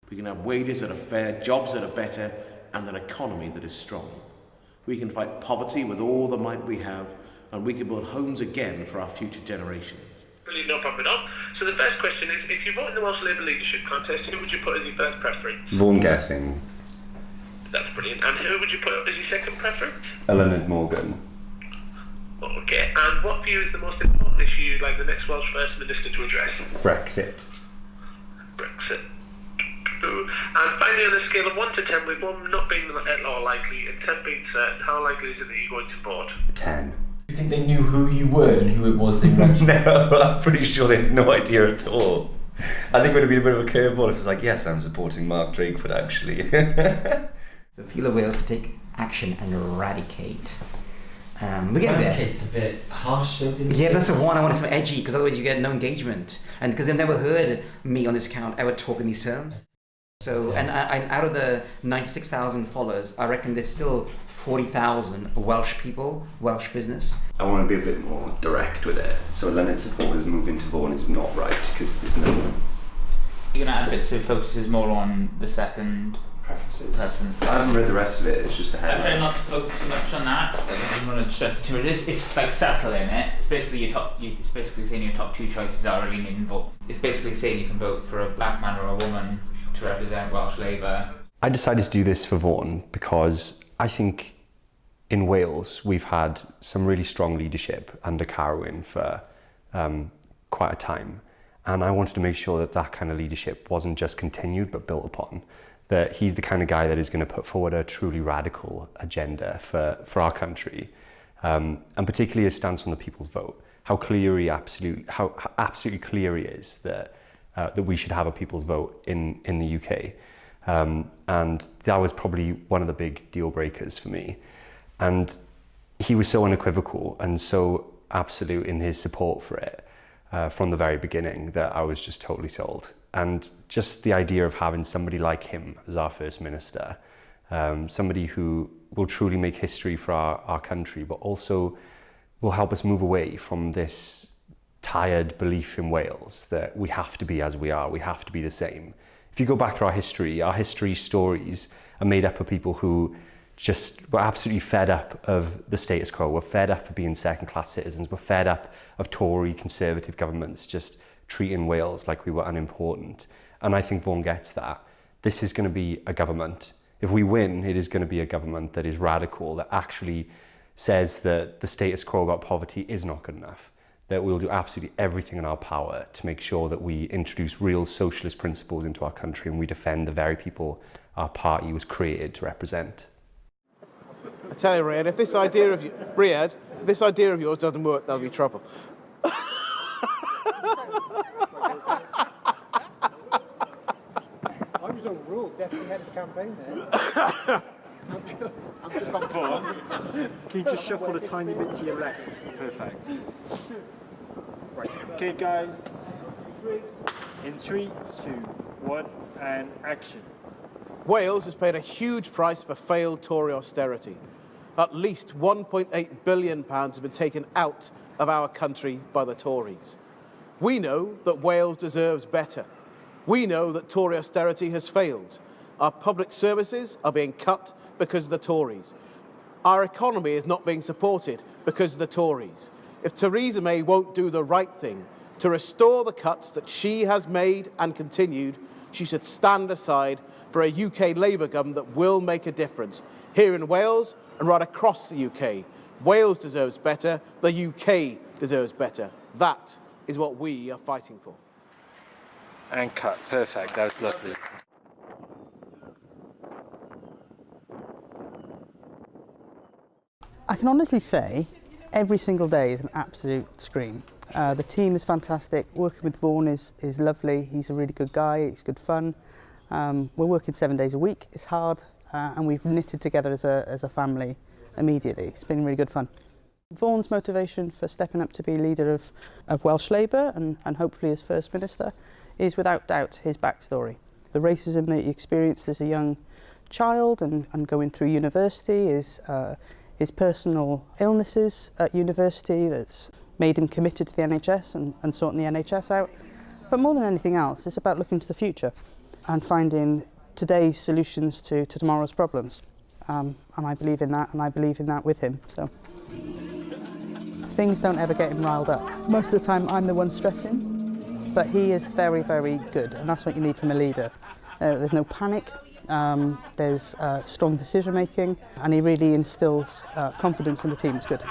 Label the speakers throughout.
Speaker 1: We can have wages that are fair, jobs that are better, and an economy that is strong. We can fight poverty with all the might we have, and we can build homes again for our future generations.
Speaker 2: Brilliant, no problem at all. So the first question is, if you vote in the Welsh Labour leadership contest, who would you put as your first preference?
Speaker 3: Vaughan Gething.
Speaker 2: That's brilliant. And who would you put as your second preference?
Speaker 3: Leonard Morgan.
Speaker 2: Okay, and what for you is the most important issue you'd like the next Welsh First Minister to address?
Speaker 3: Brexit.
Speaker 2: Brexit. And finally, on a scale of 1 to 10, with 1 not being at all likely and 10 being certain, how likely is it that you're going to vote?
Speaker 3: 10.
Speaker 4: Do you think they knew who you were and who it was they wanted?
Speaker 3: No, I'm pretty sure they had no idea at all. I think it would have been a bit of a curveball if it was like, yes, I'm supporting Mark Drakeford actually.
Speaker 5: The people of Wales to take action and eradicate. We're getting there.
Speaker 4: Eradicate's a bit harsh though, didn't
Speaker 5: Yeah, that's the one I want some edgy, because otherwise you get no engagement. And because they've never heard me on this account ever talk in these terms. So, and out of the 96,000 followers, I reckon there's still 40,000 Welsh people, Welsh business.
Speaker 3: I want to be a bit more direct with it. So Leonard supporters moving to Vaughan is not right because there's no
Speaker 6: You're going to add bits so it focuses more on the second
Speaker 3: preference.
Speaker 6: I
Speaker 3: haven't read the rest of it, it's just a
Speaker 6: I try
Speaker 3: headline.
Speaker 6: not to focus too much on that, because I didn't want to stress it too much. It's like subtle in it. It's basically it's basically saying your top 2 choices are really needing vote. It's basically saying you can vote for a black man or a woman to represent Welsh Labour.
Speaker 7: I decided to do this for Vaughan because I think in Wales we've had some really strong leadership under Carwyn for quite a time, and I wanted to make sure that that kind of leadership wasn't just continued but built upon. That he's the kind of guy that is going to put forward a truly radical agenda for our country, and particularly his stance on the people's vote. How absolutely clear he is that we should have a people's vote in the UK, and that was probably one of the big deal breakers for me. And he was so unequivocal and so absolute in his support for it from the very beginning that I was just totally sold. And just the idea of having somebody like him as our First Minister, somebody who will truly make history for our country, but also will help us move away from this tired belief in Wales that we have to be as we are, we have to be the same. If you go back through our history stories are made up of people who just were absolutely fed up of the status quo, were fed up of being second-class citizens, were fed up of Tory Conservative governments just treating Wales like we were unimportant. And I think Vaughan gets that. This is going to be a government. If we win, it is going to be a government that is radical, that actually says that the status quo about poverty is not good enough, that we'll do absolutely everything in our power to make sure that we introduce real socialist principles into our country and we defend the very people our party was created to represent.
Speaker 8: I tell you, Riyadh, if this idea of yours doesn't work, there'll be trouble.
Speaker 9: I was overruled, deputy head of campaign there. I'm just on Vaughan. Can you just shuffle a tiny bit to your left? Perfect. Right. Okay, guys. In 3, 2, 1, and action.
Speaker 8: Wales has paid a huge price for failed Tory austerity. At least £1.8 billion have been taken out of our country by the Tories. We know that Wales deserves better. We know that Tory austerity has failed. Our public services are being cut because of the Tories. Our economy is not being supported because of the Tories. If Theresa May won't do the right thing to restore the cuts that she has made and continued, she should stand aside for a UK Labour government that will make a difference here in Wales and right across the UK. Wales deserves better. The UK deserves better. That is what we are fighting for.
Speaker 9: And cut. Perfect. That was lovely.
Speaker 10: I can honestly say every single day is an absolute scream. The team is fantastic. Working with Vaughan is lovely. He's a really good guy. It's good fun. We're working 7 days a week. It's hard, and we've knitted together as a family immediately. It's been really good fun. Vaughan's motivation for stepping up to be leader of Welsh Labour and hopefully as First Minister is without doubt his backstory. The racism that he experienced as a young child and going through university is his personal illnesses at university that's made him committed to the NHS and sorting the NHS out. But more than anything else, it's about looking to the future. and finding today's solutions to tomorrow's problems. And I believe in that, and I believe in that with him. So things don't ever get him riled up. Most of the time I'm the one stressing, but he is very, very good, and that's what you need from a leader. There's no panic, there's strong decision making, and he really instills confidence in the team. It's good.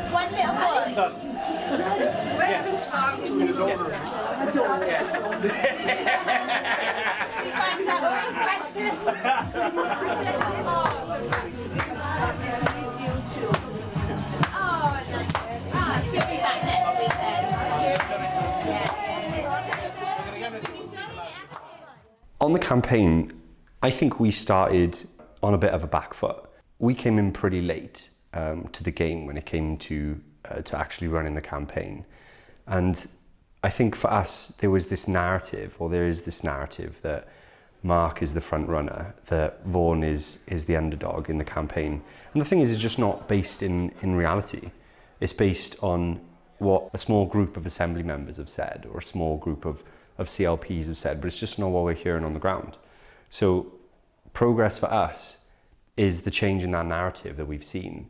Speaker 11: One little boy.
Speaker 8: Son.
Speaker 11: Yes. He finds out all the questions. Oh, nice. Ah, she'll be back next week then.
Speaker 7: On the campaign, I think we started on a bit of a back foot. We came in pretty late to the game when it came to actually running the campaign. And I think for us, there is this narrative that Mark is the front runner, that Vaughan is the underdog in the campaign. And the thing is, it's just not based in reality. It's based on what a small group of Assembly members have said, or a small group of CLPs have said, but it's just not what we're hearing on the ground. So progress for us is the change in that narrative that we've seen.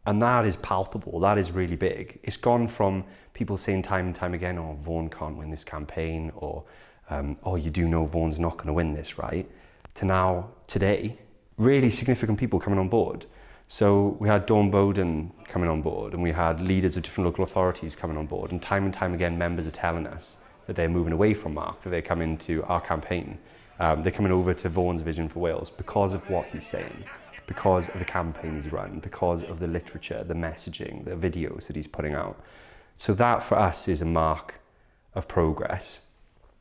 Speaker 7: And that is palpable, that is really big. It's gone from people saying time and time again, oh, Vaughan can't win this campaign, or oh, you do know Vaughan's not going to win this, right? To now, today, really significant people coming on board. So we had Dawn Bowden coming on board, and we had leaders of different local authorities coming on board, and time again, members are telling us that they're moving away from Mark, that they're coming to our campaign. They're coming over to Vaughan's Vision for Wales because of what he's saying, because of the campaign he's run, because of the literature, the messaging, the videos that he's putting out. So that for us is a mark of progress.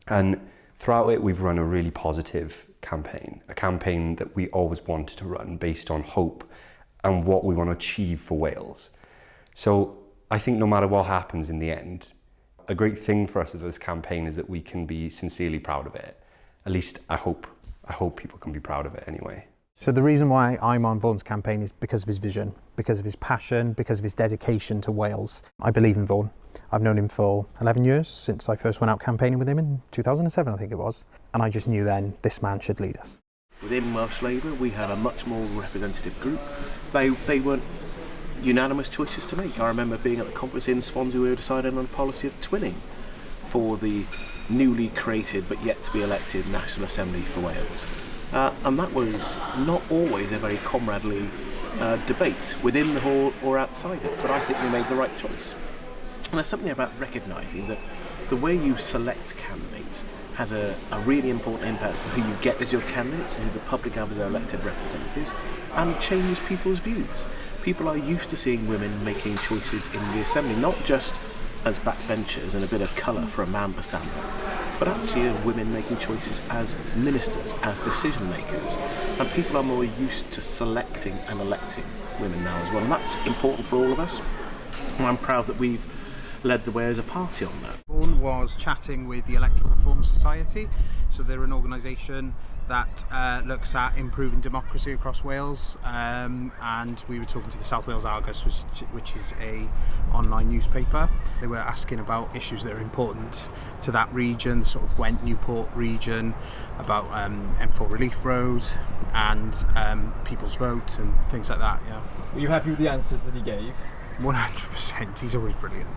Speaker 7: And throughout it, we've run a really positive campaign, a campaign that we always wanted to run based on hope and what we want to achieve for Wales. So I think no matter what happens in the end, a great thing for us with this campaign is that we can be sincerely proud of it. At least I hope people can be proud of it anyway.
Speaker 9: So the reason why I'm on Vaughan's campaign is because of his vision, because of his passion, because of his dedication to Wales. I believe in Vaughan. I've known him for 11 years, since I first went out campaigning with him in 2007, I think it was. And I just knew then this man should lead us.
Speaker 1: Within Welsh Labour, we had a much more representative group. They weren't unanimous choices to make. I remember being at the conference in Swansea where we were deciding on a policy of twinning for the newly created but yet to be elected National Assembly for Wales. And that was not always a very comradely debate within the hall or outside it, but I think we made the right choice. And there's something about recognising that the way you select candidates has a really important impact on who you get as your candidates and who the public have as their elected representatives, and it changes people's views. People are used to seeing women making choices in the Assembly, not just as backbenchers and a bit of colour for a man to stand on, but actually women making choices as ministers, as decision makers. And people are more used to selecting and electing women now as well. And that's important for all of us. And I'm proud that we've led the way as a party on that.
Speaker 9: Vaughan was chatting with the Electoral Reform Society. So they're an organisation that looks at improving democracy across Wales, and we were talking to the South Wales Argus, which is a online newspaper. They were asking about issues that are important to that region, the sort of Gwent Newport region, about M4 Relief Road and people's vote and things like that. Yeah.
Speaker 12: Were you happy with the answers that he gave?
Speaker 9: 100%. He's always brilliant.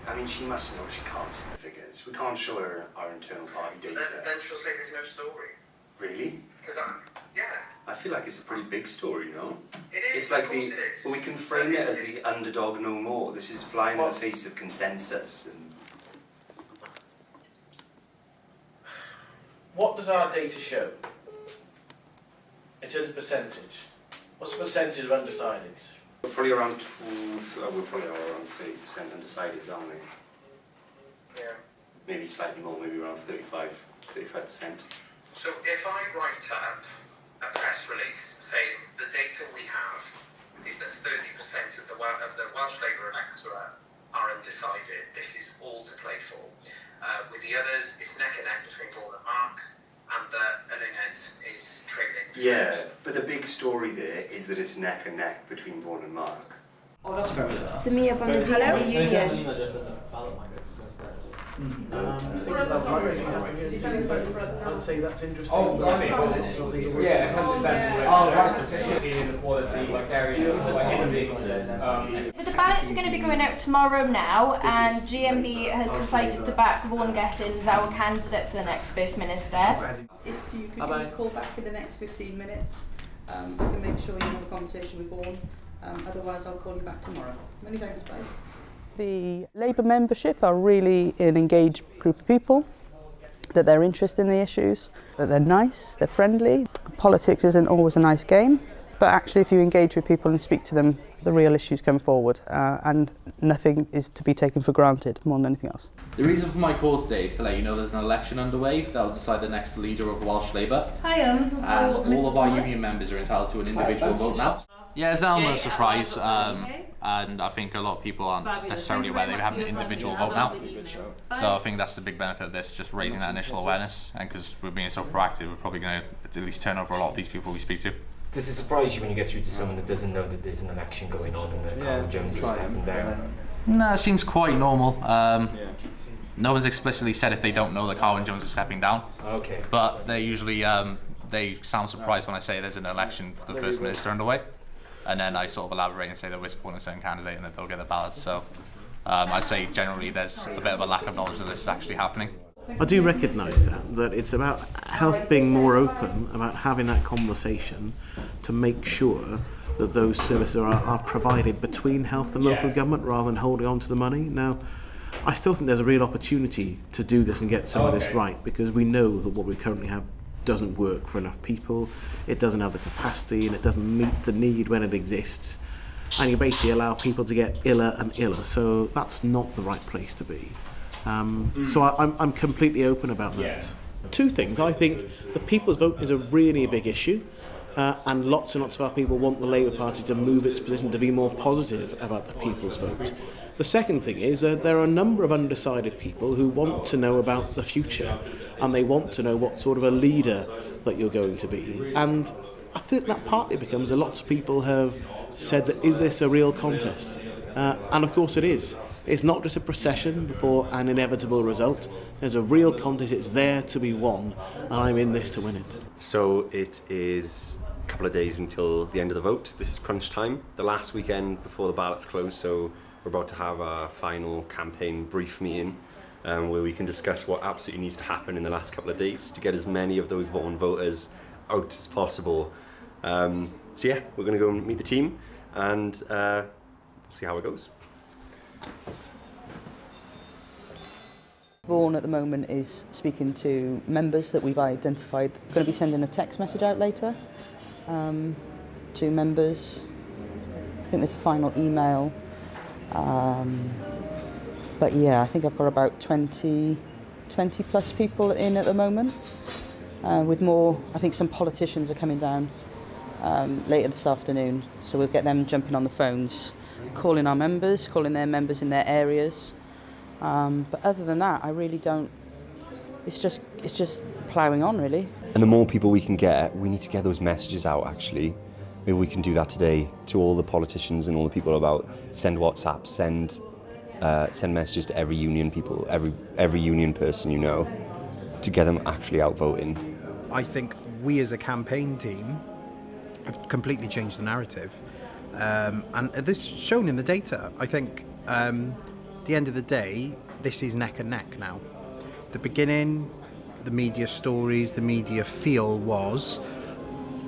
Speaker 13: I mean, she must know she can't see the figures. We can't show her our internal party data.
Speaker 2: Then she'll say there's no story.
Speaker 13: Really?
Speaker 2: Because yeah.
Speaker 13: I feel like it's a pretty big story, no?
Speaker 2: It is.
Speaker 13: It's like
Speaker 2: of course it is.
Speaker 13: we can frame it as the underdog no more. This is flying in the face of consensus. And
Speaker 1: what does our data show in terms of percentage? What's the percentage of undecided?
Speaker 13: we're probably around 30% undecided, aren't we?
Speaker 2: Yeah.
Speaker 13: Maybe slightly more, maybe around 35%.
Speaker 2: So if I write up a press release saying the data we have is that 30% of the Welsh Labour electorate are undecided, this is all to play for. With the others, it's neck and neck between Vaughan and Mark, and the Eluned
Speaker 13: Yeah, but the big story there is that it's neck and neck between Vaughan and Mark.
Speaker 9: Oh, that's fair enough.
Speaker 11: Samia from the reunion.
Speaker 1: I'd say that's interesting.
Speaker 6: Oh, blimey, was it? Yeah, it's understandable. Oh, right, okay. In the quality, like areas,
Speaker 14: The ballots are going to be going out tomorrow now, and GMB has decided to back Vaughan Gething as our candidate for the next First Minister.
Speaker 10: If you could just call back in the nenext 15 minutes, we can make sure you have a conversation with Vaughan. Otherwise, I'll call you back tomorrow. Many thanks, bye. The Labour membership are really an engaged group of people, that they're interested in the issues, that they're nice, they're friendly. Politics isn't always a nice game, but actually if you engage with people and speak to them, the real issues come forward, and nothing is to be taken for granted more than anything else.
Speaker 15: The reason for my call today is to let you know there's an election underway that will decide the next leader of Welsh Labour.
Speaker 11: Hi, I'm
Speaker 15: And all of our union members are entitled to an individual vote now.
Speaker 16: Yeah, it's an element of surprise, and I think a lot of people aren't necessarily aware they have an individual vote now. So I think that's the big benefit of this, just raising that initial awareness, and because we're being so proactive, we're probably going to at least turn over a lot of these people we speak to.
Speaker 4: Does it surprise you when you get through to someone that doesn't know that there's an election going on and that Carl Jones is stepping down?
Speaker 16: No, it seems quite normal. No one's explicitly said if they don't know that Carwyn Jones is stepping down.
Speaker 4: Okay.
Speaker 16: But they usually they sound surprised when I say there's an election for the First Minister underway, and then I sort of elaborate and say that we're supporting a certain candidate and that they'll get the ballot. So I'd say generally there's a bit of a lack of knowledge that this is actually happening.
Speaker 1: I do recognise that it's about health being more open, about having that conversation to make sure that those services are provided between health and local government rather than holding on to the money. Now, I still think there's a real opportunity to do this and get some of this right, because we know that what we currently have doesn't work for enough people, it doesn't have the capacity, and it doesn't meet the need when it exists, and you basically allow people to get iller and iller, so that's not the right place to be. So I'm completely open about that. Two things. I think the people's vote is a really big issue, and lots of our people want the Labour Party to move its position to be more positive about the people's vote. The second thing is there are a number of undecided people who want to know about the future, and they want to know what sort of a leader that you're going to be. And I think that partly becomes a lot of people have said that, is this a real contest? And of course it is. It's not just a procession before an inevitable result. There's a real contest, it's there to be won, and I'm in this to win it.
Speaker 7: So it is a couple of days until the end of the vote. This is crunch time, the last weekend before the ballots close, so we're about to have our final campaign brief meeting where we can discuss what absolutely needs to happen in the last couple of days to get as many of those Vaughan voters out as possible. So yeah, we're going to go and meet the team and see how it goes.
Speaker 10: Vaughan at the moment is speaking to members that we've identified. We're going to be sending a text message out later to members. I think there's a final email. But yeah, I think I've got about 20 plus people in at the moment. With more, I think some politicians are coming down later this afternoon. So we'll get them jumping on the phones, calling our members, calling their members in their areas. But other than that, I really don't. It's just ploughing on, really.
Speaker 7: And the more people we can get, we need to get those messages out, actually. Maybe we can do that today to all the politicians and all the people about send WhatsApp, send messages to every union people, every union person you know, to get them actually out voting.
Speaker 17: I think we as a campaign team have completely changed the narrative. And this is shown in the data. I think at the end of the day, this is neck and neck now. The beginning, the media stories, the media feel was,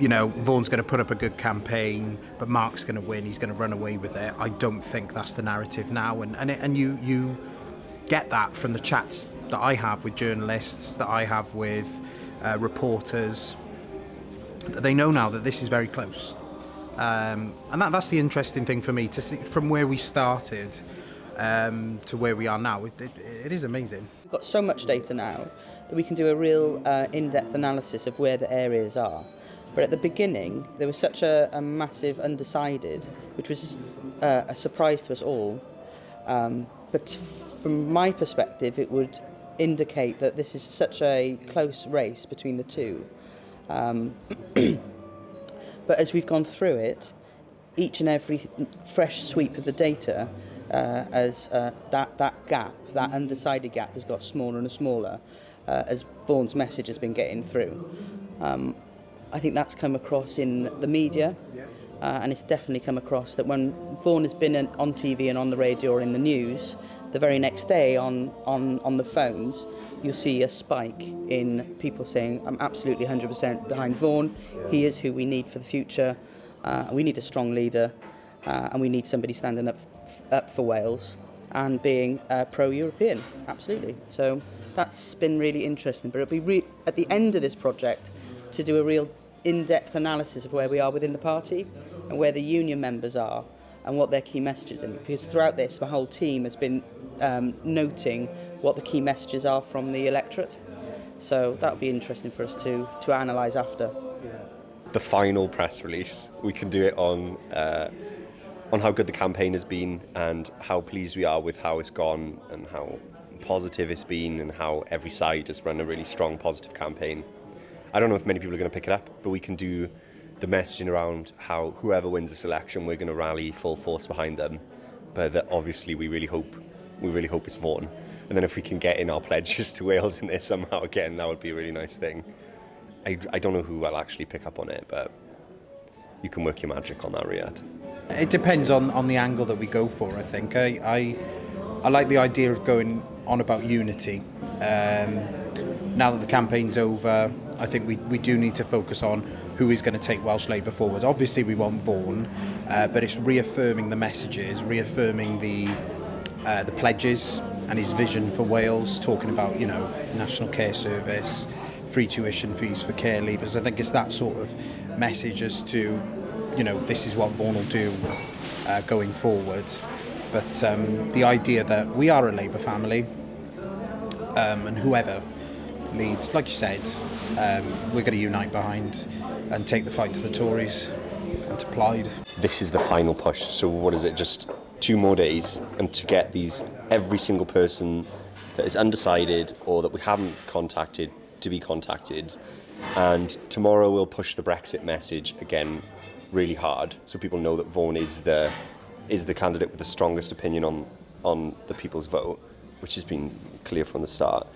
Speaker 17: you know, Vaughan's going to put up a good campaign, but Mark's going to win, he's going to run away with it. I don't think that's the narrative now. And you get that from the chats that I have with journalists, that I have with reporters. They know now that this is very close. And that's the interesting thing for me, to see from where we started to where we are now. It is amazing.
Speaker 10: We've got so much data now that we can do a real in-depth analysis of where the areas are. But at the beginning, there was such a massive undecided, which was a surprise to us all. But from my perspective, it would indicate that this is such a close race between the two. But as we've gone through it, each and every fresh sweep of the data, that gap, that undecided gap, has got smaller and smaller as Vaughan's message has been getting through. I think that's come across in the media, and it's definitely come across that when Vaughan has been on TV and on the radio or in the news, the very next day on the phones, you'll see a spike in people saying, I'm absolutely 100% behind Vaughan. He is who we need for the future. We need a strong leader, and we need somebody standing up for Wales and being pro-European, absolutely. So that's been really interesting. But it'll be at the end of this project to do a real in-depth analysis of where we are within the party and where the union members are and what their key messages are. Because throughout this, my whole team has been noting what the key messages are from the electorate. So that'll be interesting for us to analyse after.
Speaker 7: The final press release, we can do it on how good the campaign has been and how pleased we are with how it's gone and how positive it's been and how every side has run a really strong, positive campaign. I don't know if many people are going to pick it up, but we can do the messaging around how whoever wins this election, we're going to rally full force behind them. But that obviously we really hope it's Vaughan. And then if we can get in our pledges to Wales in there somehow again, that would be a really nice thing. I don't know who will actually pick up on it, but you can work your magic on that, RIYADH.
Speaker 17: It depends on the angle that we go for, I think. I like the idea of going on about unity. Now that the campaign's over, I think we do need to focus on who is going to take Welsh Labour forward. Obviously we want Vaughan, but it's reaffirming the messages, reaffirming the pledges and his vision for Wales, talking about, National Care Service, free tuition fees for care leavers. I think it's that sort of message as to, this is what Vaughan will do going forward. But the idea that we are a Labour family, and whoever leads, like you said, we're going to unite behind and take the fight to the Tories and to Plaid.
Speaker 7: This is the final push. So what is it? Just 2 more days, and to get every single person that is undecided or that we haven't contacted to be contacted. And tomorrow we'll push the Brexit message again really hard, so people know that Vaughan is the candidate with the strongest opinion on the people's vote, which has been clear from the start.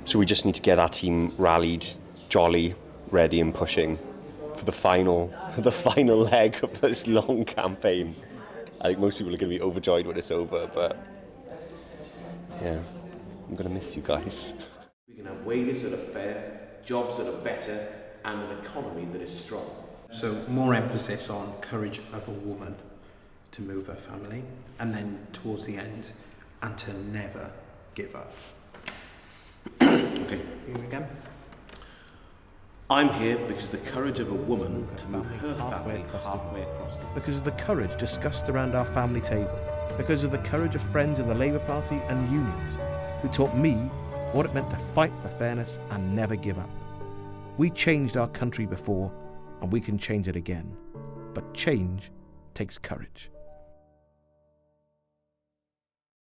Speaker 7: So we just need to get our team rallied, jolly, ready and pushing for the final leg of this long campaign. I think most people are going to be overjoyed when it's over, but yeah, I'm going to miss you guys.
Speaker 1: We can have wages that are fair, jobs that are better, and an economy that is strong.
Speaker 17: So more emphasis on courage of a woman to move her family, and then towards the end, and to never give up.
Speaker 1: Okay.
Speaker 17: Here we go.
Speaker 1: I'm here because of the courage of a woman to move her family halfway across the... Because of the courage discussed around our family table. Because of the courage of friends in the Labour Party and unions who taught me what it meant to fight for fairness and never give up. We changed our country before, and we can change it again. But change takes courage.